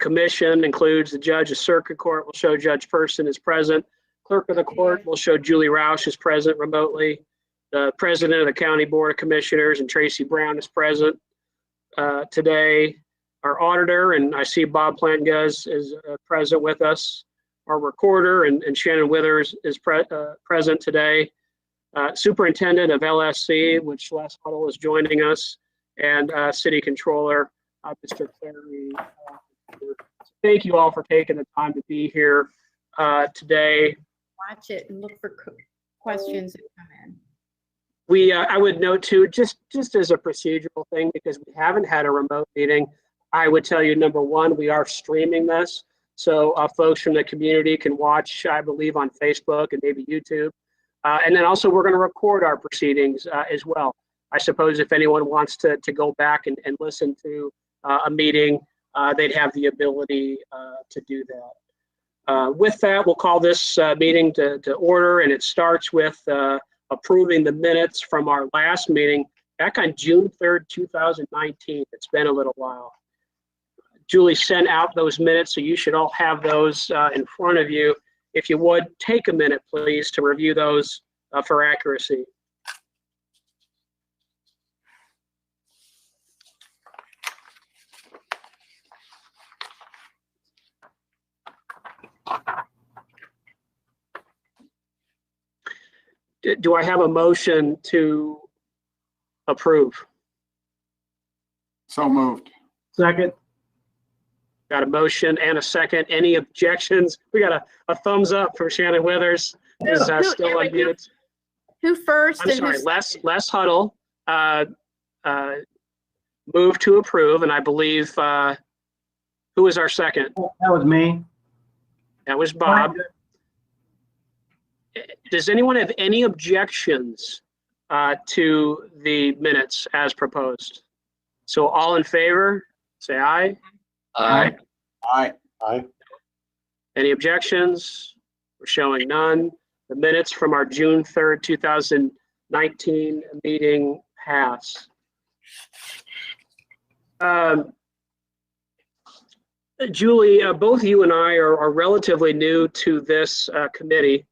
commission includes the judge of circuit court will show Judge Person is present. Clerk of the court will show Julie Roush is present remotely. The president of the County Board of Commissioners and Tracy Brown is present today. Our auditor, and I see Bob Plantguz is present with us. Our recorder and Shannon Withers is present today. Superintendent of LSC, which Les Huddle is joining us, and City Controller, Mr. Clary. Thank you all for taking the time to be here today. Watch it and look for questions that come in. I would note too, just as a procedural thing, because we haven't had a remote meeting, I would tell you, number one, we are streaming this. So folks from the community can watch, I believe, on Facebook and maybe YouTube. And then also we're going to record our proceedings as well. I suppose if anyone wants to go back and listen to a meeting, they'd have the ability to do that. With that, we'll call this meeting to order, and it starts with approving the minutes from our last meeting back on June 3rd, 2019. It's been a little while. Julie sent out those minutes, so you should all have those in front of you. If you would, take a minute, please, to review those for accuracy. Do I have a motion to approve? So moved. Second. Got a motion and a second. Any objections? We got a thumbs up from Shannon Withers. Is still unmuted. Who first? I'm sorry, Les Huddle moved to approve, and I believe, who was our second? That was me. That was Bob. Does anyone have any objections to the minutes as proposed? So all in favor, say aye. Aye. Aye. Aye. Any objections? We're showing none. The minutes from our June 3rd, 2019 meeting pass. Julie, both you and I are relatively new to this committee.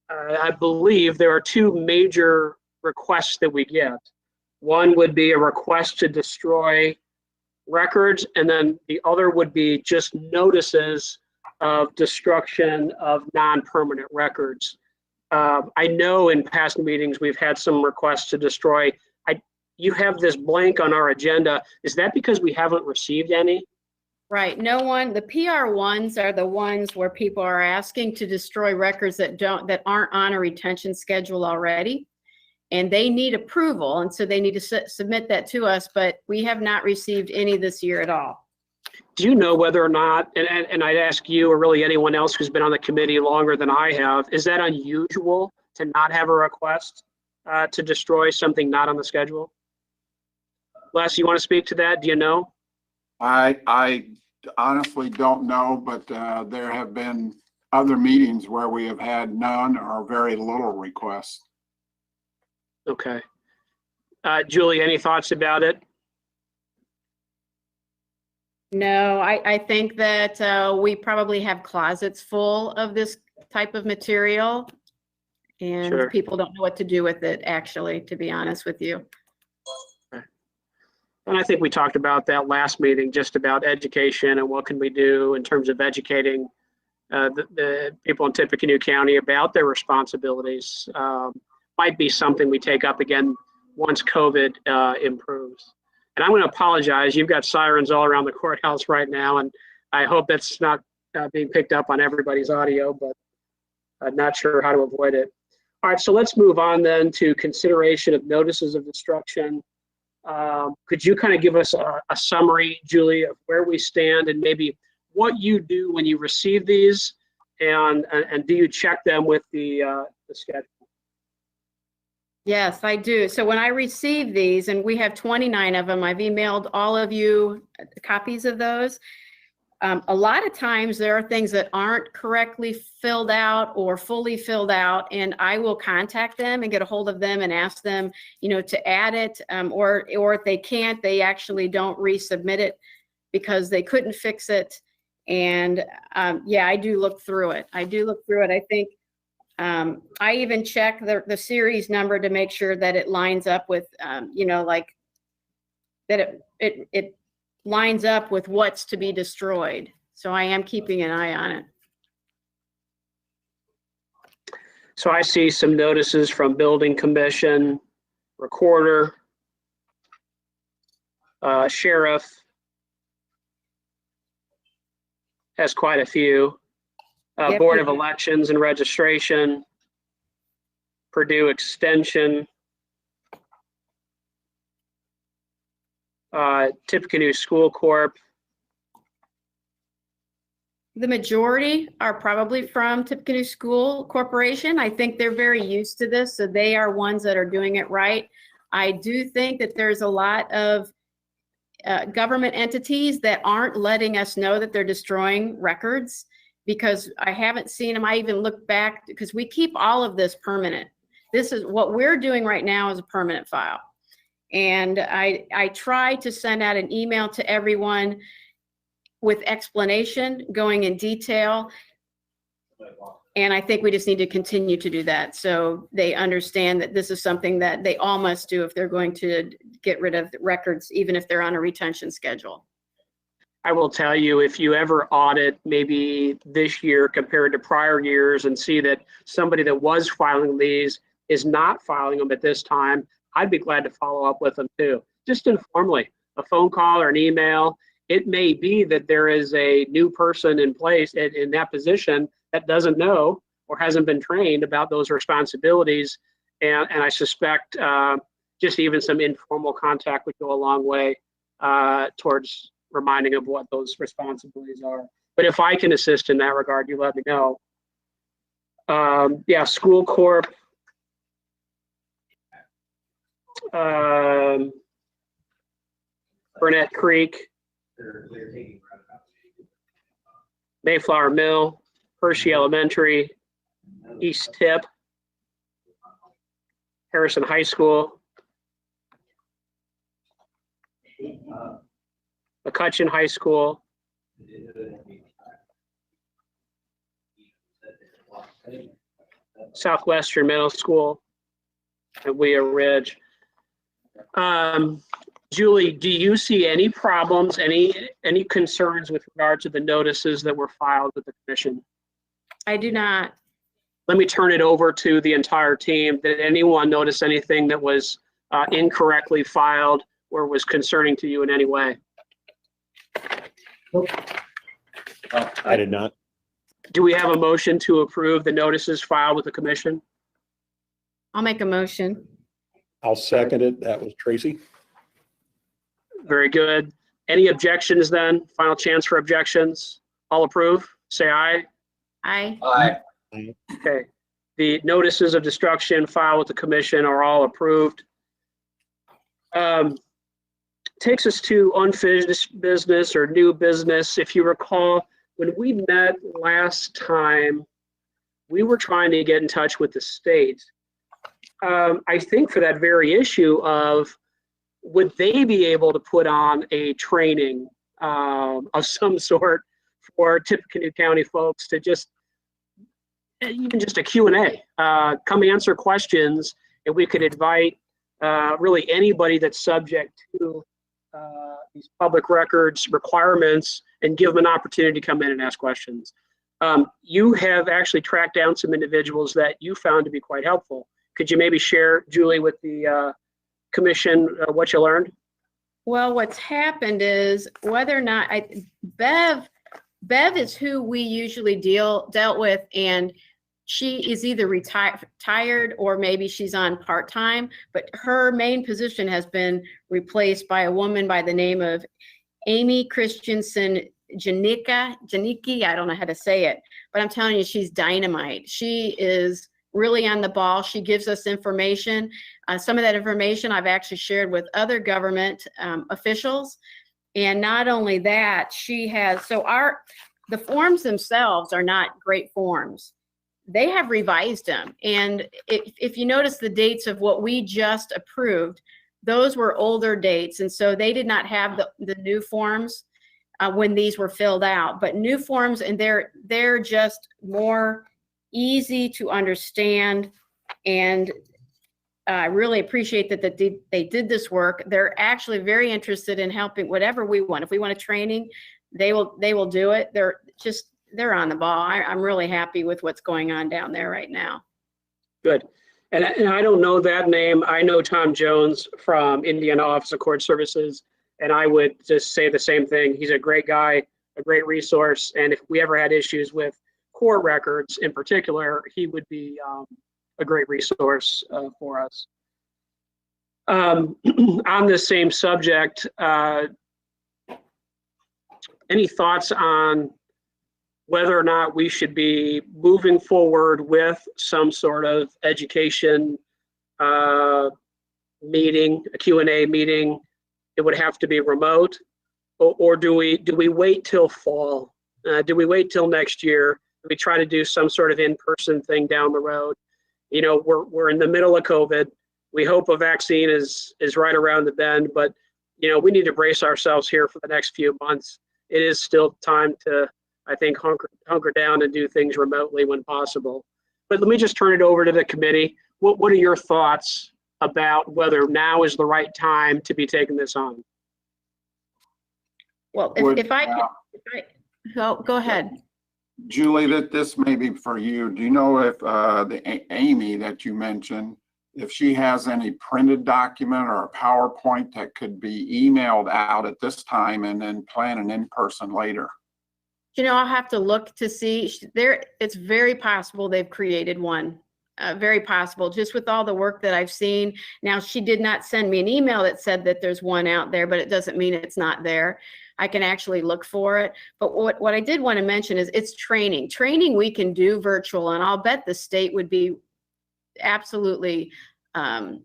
I believe there are two major requests that we get. One would be a request to destroy records, and then the other would be just notices of destruction of non-permanent records. I know in past meetings we've had some requests to destroy. You have this blank on our agenda. Is that because we haven't received any? Right. No one. The PR ones are the ones where people are asking to destroy records that aren't on a retention schedule already, and they need approval, and so they need to submit that to us. But we have not received any this year at all. Do you know whether or not, and I'd ask you or really anyone else who's been on the committee longer than I have, is that unusual to not have a request to destroy something not on the schedule? Les, you want to speak to that? Do you know? I honestly don't know, but there have been other meetings where we have had none or very little requests. Okay. Julie, any thoughts about it? No, I think that we probably have closets full of this type of material, and Sure. People don't know what to do with it, actually, to be honest with you. And I think we talked about that last meeting, just about education and what can we do in terms of educating the people in Tippecanoe County about their responsibilities. Might be something we take up again once COVID improves. And I'm going to apologize. You've got sirens all around the courthouse right now, and I hope that's not being picked up on everybody's audio, but I'm not sure how to avoid it. All right, so let's move on then to consideration of notices of destruction. Could you kind of give us a summary, Julie, of where we stand and maybe what you do when you receive these, and do you check them with the schedule? Yes, I do. So when I receive these, and we have 29 of them, I've emailed all of you copies of those. A lot of times there are things that aren't correctly filled out or fully filled out, and I will contact them and get a hold of them and ask them, to add it, or if they can't, they actually don't resubmit it because they couldn't fix it. And yeah, I do look through it. I think I even check the series number to make sure that it lines up with, like that it lines up with what's to be destroyed. So I am keeping an eye on it. So I see some notices from building commission, recorder, sheriff has quite a few. Yep. Board of Elections and Registration, Purdue Extension, Tippecanoe School Corp. The majority are probably from Tippecanoe School Corporation. I think they're very used to this, so they are ones that are doing it right. I do think that there's a lot of government entities that aren't letting us know that they're destroying records, because I haven't seen them. I even look back, because we keep all of this permanent. This is what we're doing right now, is a permanent file. And I try to send out an email to everyone with explanation, going in detail. And I think we just need to continue to do that, so they understand that this is something that they all must do if they're going to get rid of the records, even if they're on a retention schedule. I will tell you, if you ever audit maybe this year compared to prior years and see that somebody that was filing these is not filing them at this time, I'd be glad to follow up with them too, just informally, a phone call or an email. It may be that there is a new person in place in that position that doesn't know or hasn't been trained about those responsibilities. And I suspect just even some informal contact would go a long way towards reminding of what those responsibilities are. But if I can assist in that regard, you let me know. Yeah, School Corp. Burnett Creek. Mayflower Mill, Hershey Elementary, East Tip, Harrison High School, McCutcheon High School, Southwestern Middle School, and Wea Ridge. Julie, do you see any problems, any concerns with regard to the notices that were filed with the commission? I do not. Let me turn it over to the entire team. Did anyone notice anything that was incorrectly filed or was concerning to you in any way? I did not. Do we have a motion to approve the notices filed with the commission? I'll make a motion. I'll second it. That was Tracy. Very good. Any objections then? Final chance for objections? All approve? Say aye. Aye. Aye. Okay. The notices of destruction filed with the commission are all approved. Takes us to unfinished business or new business. If you recall, when we met last time, we were trying to get in touch with the state. I think for that very issue of, would they be able to put on a training of some sort for Tippecanoe County folks to just, even just a Q&A, come answer questions, and we could invite really anybody that's subject to these public records requirements and give them an opportunity to come in and ask questions. You have actually tracked down some individuals that you found to be quite helpful. Could you maybe share, Julie, with the commission what you learned? Well, what's happened is, whether or not Bev is who we usually dealt with, and she is either retired or maybe she's on part-time, but her main position has been replaced by a woman by the name of Amy Christensen Janicki. I don't know how to say it, but I'm telling you, she's dynamite. She is really on the ball. She gives us information. Some of that information I've actually shared with other government officials. And not only that, she has, the forms themselves are not great forms. They have revised them. And if you notice the dates of what we just approved, those were older dates. And so they did not have the new forms. when these were filled out, but new forms, and they're just more easy to understand. And I really appreciate that they did this work. They're actually very interested in helping whatever we want. If we want a training, they will do it. They're on the ball. I'm really happy with what's going on down there right now. Good. And I don't know that name. I know Tom Jones from Indiana Office of Court Services, and I would just say the same thing. He's a great guy, a great resource, and if we ever had issues with court records in particular, he would be a great resource for us. On the same subject, any thoughts on whether or not we should be moving forward with some sort of education meeting, a Q&A meeting? It would have to be remote, or do we wait till fall? Do we wait till next year? Do we try to do some sort of in-person thing down the road? You know, we're in the middle of COVID. We hope a vaccine is right around the bend, but you know, we need to brace ourselves here for the next few months. It is still time to, I think, hunker down and do things remotely when possible. But let me just turn it over to the committee. What are your thoughts about whether now is the right time to be taking this on? Well, if I go ahead. Julie, that this may be for you. Do you know if Amy that you mentioned, if she has any printed document or a PowerPoint that could be emailed out at this time and then plan an in-person later? You know, I'll have to look to see. It's very possible they've created one. Very possible, just with all the work that I've seen. Now, she did not send me an email that said that there's one out there, but it doesn't mean it's not there. I can actually look for it. But what I did want to mention is it's training. Training we can do virtual, and I'll bet the state would be absolutely want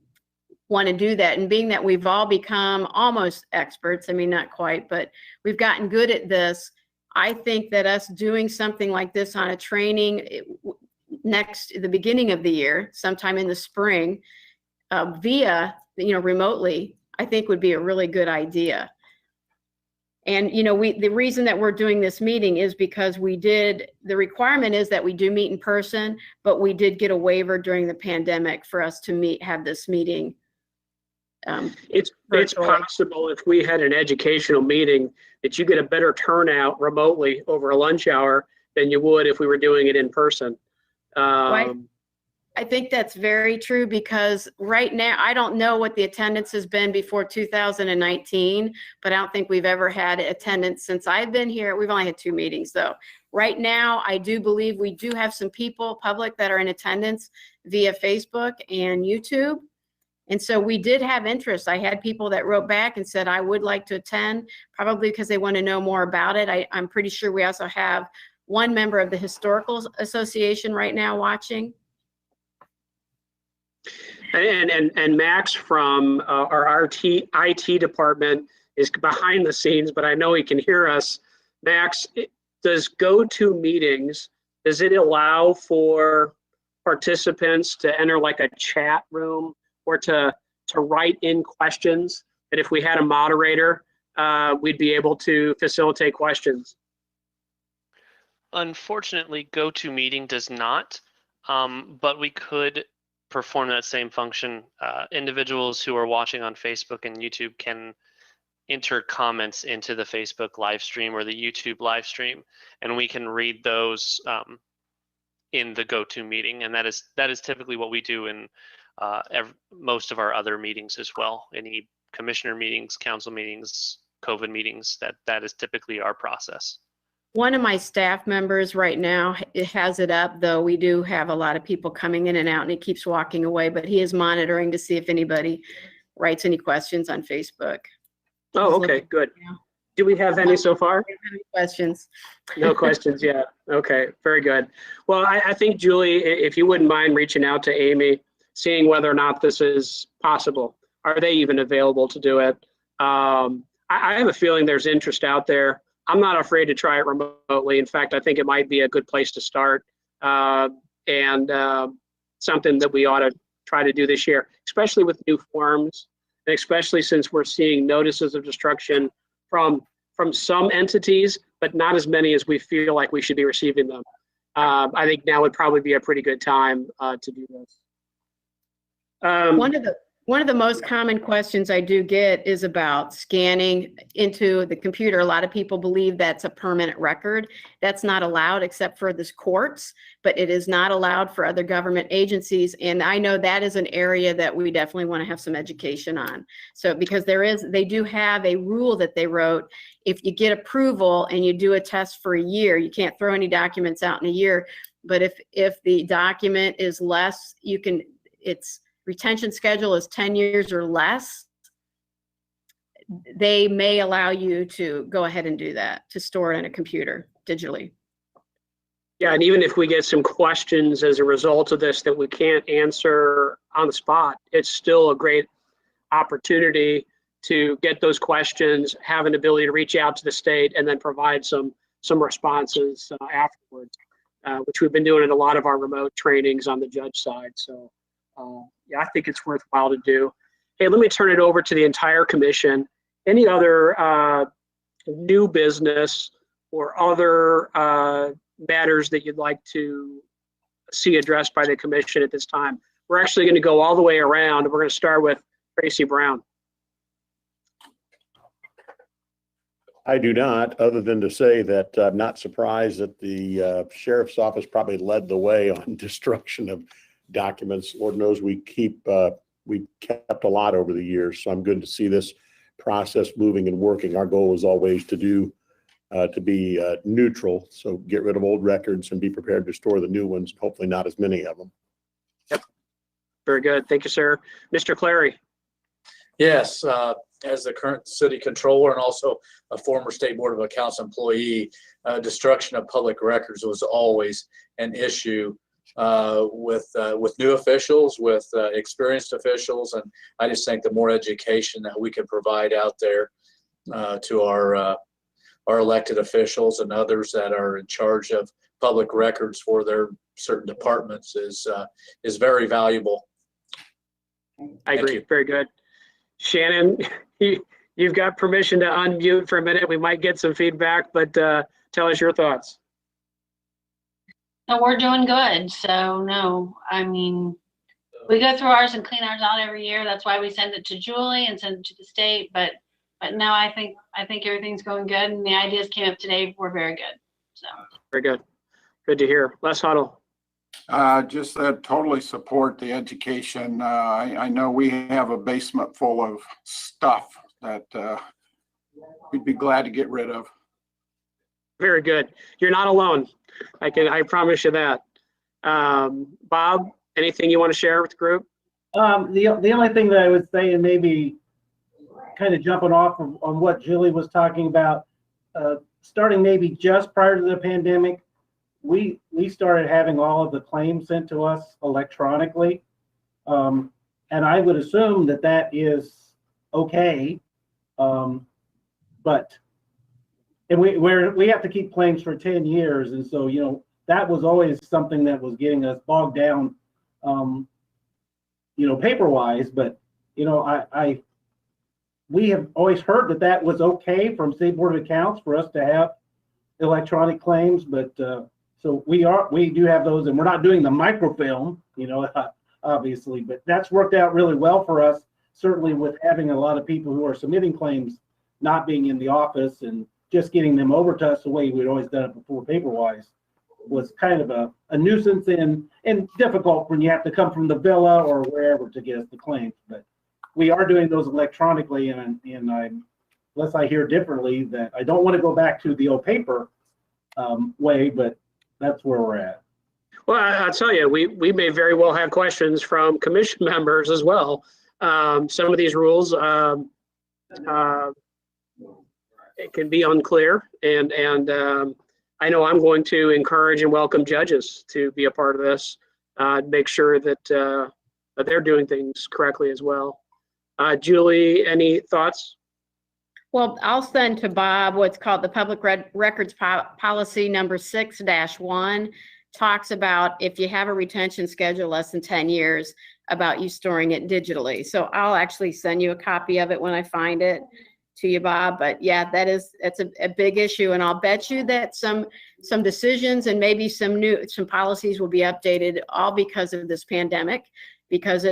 to do that. And being that we've all become almost experts, I mean, not quite, but we've gotten good at this. I think that us doing something like this on a training the beginning of the year, sometime in the spring, via, remotely, I think would be a really good idea. And, the reason that we're doing this meeting is because the requirement is that we do meet in person, but we did get a waiver during the pandemic for us to have this meeting. It's possible if we had an educational meeting that you get a better turnout remotely over a lunch hour than you would if we were doing it in person. I think that's very true, because right now, I don't know what the attendance has been before 2019, but I don't think we've ever had attendance since I've been here. We've only had 2 meetings though. Right now, I do believe we do have some public that are in attendance via Facebook and YouTube. And so we did have interest. I had people that wrote back and said, I would like to attend, probably because they want to know more about it. I'm pretty sure we also have one member of the Historical Association right now watching. And Max from our IT department is behind the scenes, but I know he can hear us. Max, does GoToMeetings, does it allow for participants to enter like a chat room or to write in questions, that if we had a moderator, we'd be able to facilitate questions? Unfortunately, GoToMeeting does not, but we could perform that same function. Individuals who are watching on Facebook and YouTube can enter comments into the Facebook live stream or the YouTube live stream, and we can read those in the GoToMeeting, and that is typically what we do in most of our other meetings as well. Any commissioner meetings, council meetings, COVID meetings, that is typically our process. One of my staff members right now has it up, though we do have a lot of people coming in and out, and he keeps walking away, but he is monitoring to see if anybody writes any questions on Facebook. Oh, okay, good. Do we have any so far? Any questions? No questions yet. Okay, very good. Well, I think, Julie, if you wouldn't mind reaching out to Amy, seeing whether or not this is possible. Are they even available to do it? I have a feeling there's interest out there. I'm not afraid to try it remotely. In fact, I think it might be a good place to start, and something that we ought to try to do this year, especially with new forms, and especially since we're seeing notices of destruction from from some entities, but not as many as we feel like we should be receiving them. I think now would probably be a pretty good time to do this. One of the most common questions I do get is about scanning into the computer. A lot of people believe that's a permanent record. That's not allowed except for the courts, but it is not allowed for other government agencies. And I know that is an area that we definitely want to have some education on. So because they do have a rule that they wrote. If you get approval and you do a test for a year, you can't throw any documents out in a year. But if the document is less, its retention schedule is 10 years or less, they may allow you to go ahead and do that, to store it in a computer digitally. Yeah, and even if we get some questions as a result of this that we can't answer on the spot, it's still a great opportunity to get those questions, have an ability to reach out to the state, and then provide some responses afterwards, which we've been doing in a lot of our remote trainings on the judge side. So yeah, I think it's worthwhile to do. Hey, let me turn it over to the entire commission. Any other new business or other matters that you'd like to see addressed by the commission at this time? We're actually going to go all the way around. We're going to start with Tracy Brown. I do not, other than to say that I'm not surprised that the sheriff's office probably led the way on destruction of documents. Lord knows we kept a lot over the years, so I'm good to see this process moving and working. Our goal is always to be neutral, so get rid of old records and be prepared to store the new ones, hopefully not as many of them. Yep. Very good. Thank you, sir. Mr. Clary. Yes, as the current city controller and also a former State Board of Accounts employee, destruction of public records was always an issue with new officials, with experienced officials, and I just think the more education that we can provide out there to our elected officials and others that are in charge of public records for their certain departments is very valuable. I agree. Very good. Shannon, you've got permission to unmute for a minute. We might get some feedback, but tell us your thoughts. No, we're doing good. So no, I mean, we go through ours and clean ours out every year. That's why we send it to Julie and send it to the state. But no, I think everything's going good, and the ideas came up today. We're very good. So very good. Good to hear. Les Huddle. Just totally support the education. I know we have a basement full of stuff that we'd be glad to get rid of. Very good. You're not alone. I promise you that. Bob, anything you want to share with the group? The only thing that I would say, and maybe kind of jumping off on what Julie was talking about, starting maybe just prior to the pandemic, we started having all of the claims sent to us electronically, and I would assume that is okay, but we have to keep claims for 10 years, and so that was always something that was getting us bogged down, paper wise. But we have always heard that was okay from State Board of Accounts for us to have electronic claims, but so we do have those, and we're not doing the microfilm, obviously, but that's worked out really well for us, certainly with having a lot of people who are submitting claims not being in the office and just getting them over to us the way we'd always done it before paper-wise was kind of a nuisance and difficult when you have to come from the villa or wherever to get us the claims. But we are doing those electronically, and unless I hear differently, that I don't want to go back to the old paper way, but that's where we're at. Well, I'll tell you, we may very well have questions from commission members as well. Some of these rules it can be unclear, and I know I'm going to encourage and welcome judges to be a part of this, make sure that they're doing things correctly as well. Julie, any thoughts? Well, I'll send to Bob what's called the Public Records Policy number 6-1, talks about if you have a retention schedule less than 10 years, about you storing it digitally. So I'll actually send you a copy of it when I find it. to you, Bob. But yeah, that's a big issue, and I'll bet you that some decisions and maybe some policies will be updated, all because of this pandemic, because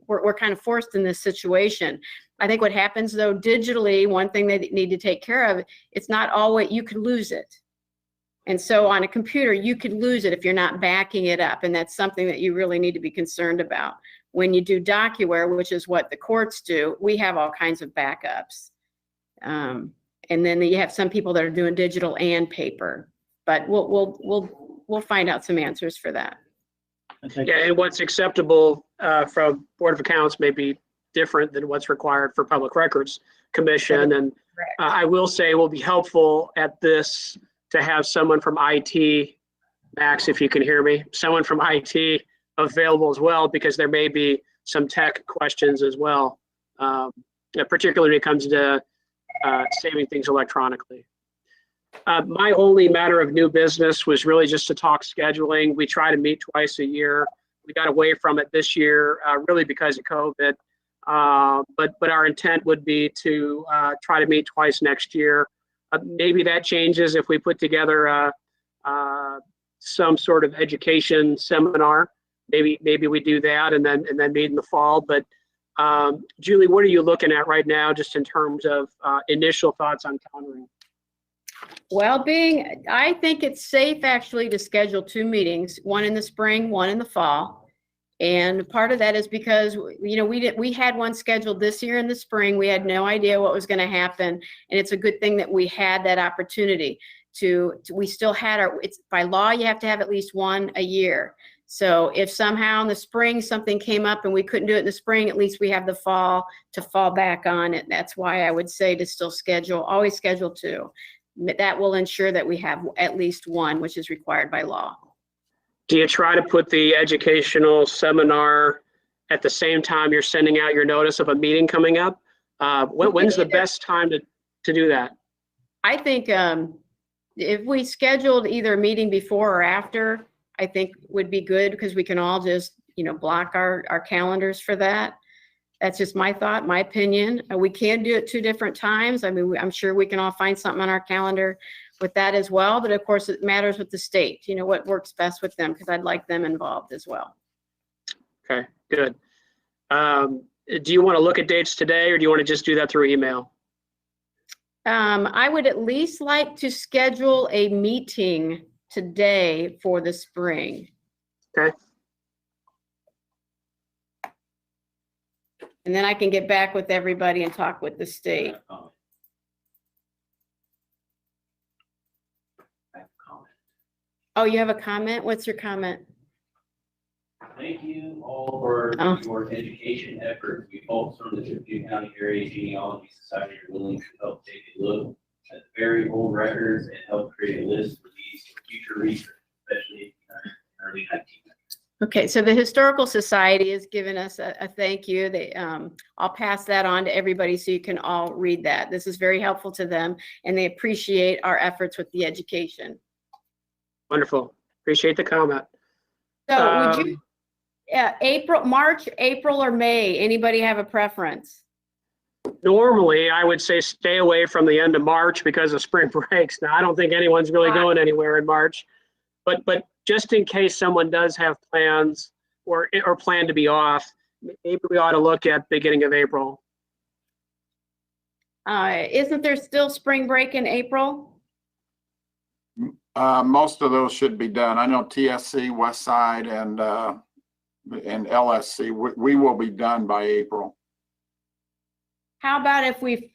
we're kind of forced in this situation. I think what happens though digitally, one thing they need to take care of, it's not always, you could lose it. And so on a computer, you could lose it if you're not backing it up. And that's something that you really need to be concerned about. When you do DocuWare, which is what the courts do, we have all kinds of backups. And then you have some people that are doing digital and paper, but we'll find out some answers for that. Yeah, and what's acceptable from Board of Accounts may be different than what's required for Public Records Commission. And I will say it will be helpful at this to have someone from IT, Max, if you can hear me, someone from IT available as well, because there may be some tech questions as well, particularly when it comes to saving things electronically. My only matter of new business was really just to talk scheduling. We try to meet twice a year. We got away from it this year, really because of COVID. But our intent would be to try to meet twice next year. Maybe that changes if we put together some sort of education seminar. Maybe we do that and then meet in the fall. But Julie, what are you looking at right now, just in terms of initial thoughts on countering? Well, I think it's safe actually to schedule 2 meetings, one in the spring, one in the fall. And part of that is because, we had one scheduled this year in the spring. We had no idea what was going to happen. And it's a good thing that we had that opportunity we still had it's by law, you have to have at least one a year. So if somehow in the spring something came up and we couldn't do it in the spring, at least we have the fall to fall back on it. That's why I would say to still always schedule 2. That will ensure that we have at least one, which is required by law. Do you try to put the educational seminar at the same time you're sending out your notice of a meeting coming up? When's the best time to do that? I think if we scheduled either a meeting before or after, I think would be good, because we can all just, block our calendars for that. That's just my thought, my opinion. We can do it 2 different times. I mean, I'm sure we can all find something on our calendar with that as well. But of course, it matters with the state, what works best with them, because I'd like them involved as well. Okay, good. Do you want to look at dates today, or do you want to just do that through email? I would at least like to schedule a meeting today for the spring. Okay. And then I can get back with everybody and talk with the state. Oh, you have a comment? What's your comment? Thank you all for your education efforts. We hope from the Tippecanoe Area Genealogy Society are willing to help take a look at the very old records and help create a list for these future research, especially in the early 1900s. Okay, so the Historical Society has given us a thank you. I'll pass that on to everybody so you can all read that. This is very helpful to them, and they appreciate our efforts with the education. Wonderful. Appreciate the comment. So would you, March, April, or May? Anybody have a preference? Normally, I would say stay away from the end of March because of spring breaks. Now, I don't think anyone's really going anywhere in March, but just in case someone does have plans or plan to be off, maybe we ought to look at beginning of April. Isn't there still spring break in April? Most of those should be done. I know TSC, West Side, and LSC, we will be done by April. How about if we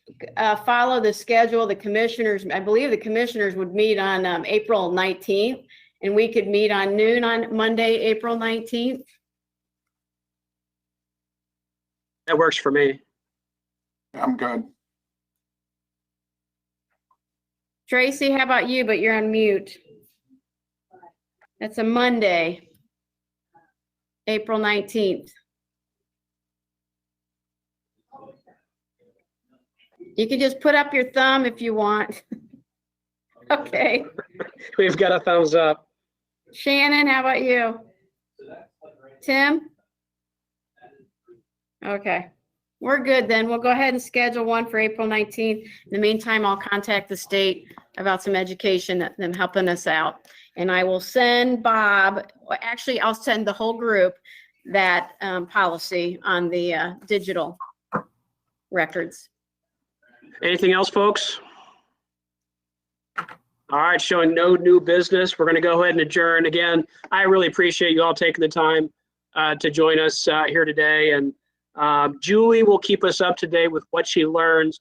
follow the schedule, the commissioners, I believe the commissioners would meet on April 19th, and we could meet on noon on Monday, April 19th. That works for me. I'm good. Tracy, how about you? But you're on mute. That's a Monday, April 19th. You can just put up your thumb if you want. Okay. We've got a thumbs up. Shannon, how about you? Tim? Okay. We're good then. We'll go ahead and schedule one for April 19th. In the meantime, I'll contact the state about some education, them helping us out. And I will send Bob, well, actually, I'll send the whole group that policy on the digital records. Anything else, folks? All right, showing no new business. We're going to go ahead and adjourn. Again, I really appreciate you all taking the time to join us here today. And Julie will keep us up to date with what she learns.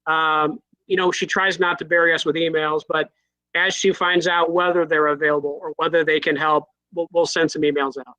You know, she tries not to bury us with emails, but as she finds out whether they're available or whether they can help, we'll send some emails out.